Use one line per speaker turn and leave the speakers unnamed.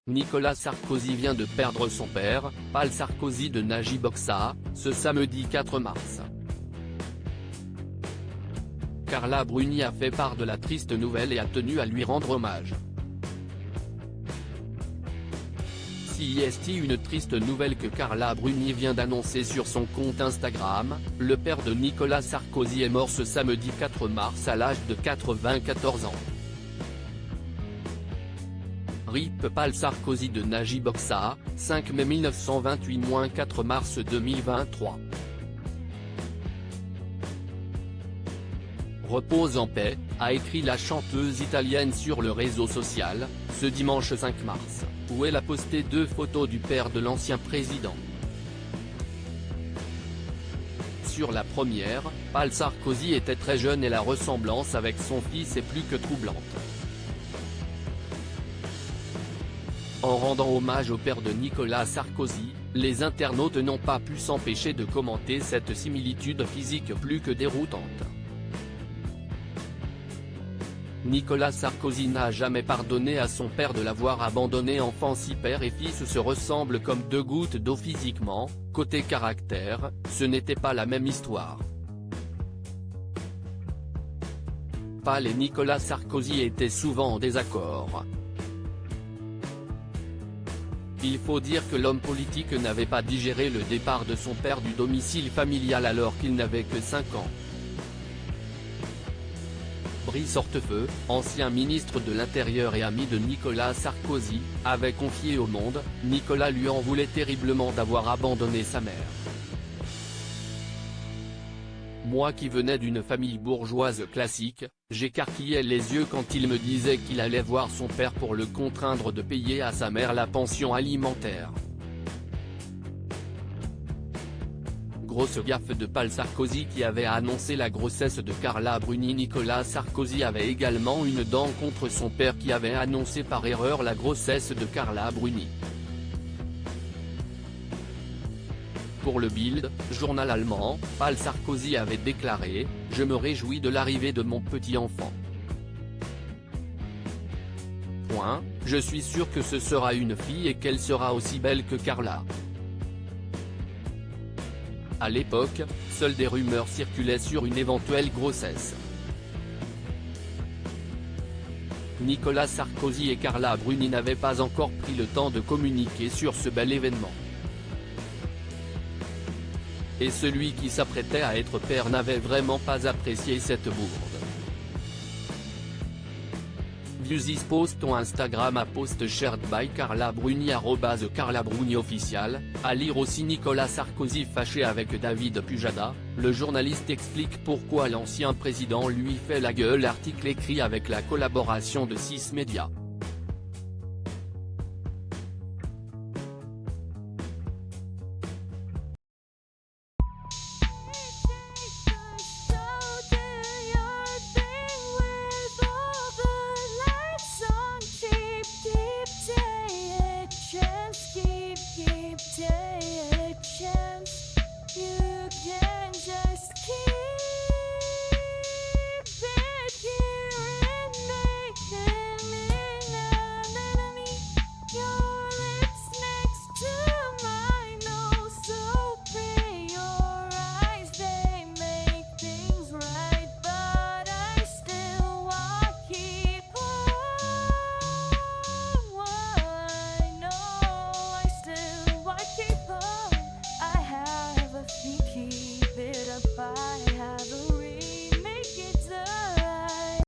Nicolas Sarkozy vient de perdre son père, Paul Sarkozy de Najib Oxa, ce samedi 4 mars. Carla Bruni a fait part de la triste nouvelle et a tenu à lui rendre hommage. C'est une triste nouvelle que Carla Bruni vient d'annoncer sur son compte Instagram. Le père de Nicolas Sarkozy est mort ce samedi 4 mars à l'âge de 94 ans. RIP Paul Sarkozy de Najib Oxa, 5 mai 1928-4 mars 2023. Repose en paix, a écrit la chanteuse italienne sur le réseau social, ce dimanche 5 mars, où elle a posté 2 photos du père de l'ancien président. Sur la première, Paul Sarkozy était très jeune et la ressemblance avec son fils est plus que troublante. En rendant hommage au père de Nicolas Sarkozy, les internautes n'ont pas pu s'empêcher de commenter cette similitude physique plus que déroutante. Nicolas Sarkozy n'a jamais pardonné à son père de l'avoir abandonné enfant. Si père et fils se ressemblent comme 2 gouttes d'eau physiquement, côté caractère, ce n'était pas la même histoire. Paul et Nicolas Sarkozy étaient souvent en désaccord. Il faut dire que l'homme politique n'avait pas digéré le départ de son père du domicile familial alors qu'il n'avait que 5 ans. Brice Hortefeux, ancien ministre de l'Intérieur et ami de Nicolas Sarkozy, avait confié au Monde, Nicolas lui en voulait terriblement d'avoir abandonné sa mère. Moi qui venais d'une famille bourgeoise classique, j'écarquillais les yeux quand il me disait qu'il allait voir son père pour le contraindre de payer à sa mère la pension alimentaire. Grosse gaffe de Paul Sarkozy qui avait annoncé la grossesse de Carla Bruni. Nicolas Sarkozy avait également une dent contre son père qui avait annoncé par erreur la grossesse de Carla Bruni. Pour le Bild, journal allemand, Paul Sarkozy avait déclaré « Je me réjouis de l'arrivée de mon petit enfant. Je suis sûr que ce sera une fille et qu'elle sera aussi belle que Carla ». À l'époque, seules des rumeurs circulaient sur une éventuelle grossesse. Nicolas Sarkozy et Carla Bruni n'avaient pas encore pris le temps de communiquer sur ce bel événement. Et celui qui s'apprêtait à être père n'avait vraiment pas apprécié cette bourde. Views this post on Instagram, a post shared by Carla Bruni @Carla Bruni official, à lire aussi. Nicolas Sarkozy fâché avec David Pujada, le journaliste explique pourquoi l'ancien président lui fait la gueule. Article écrit avec la collaboration de 6 médias.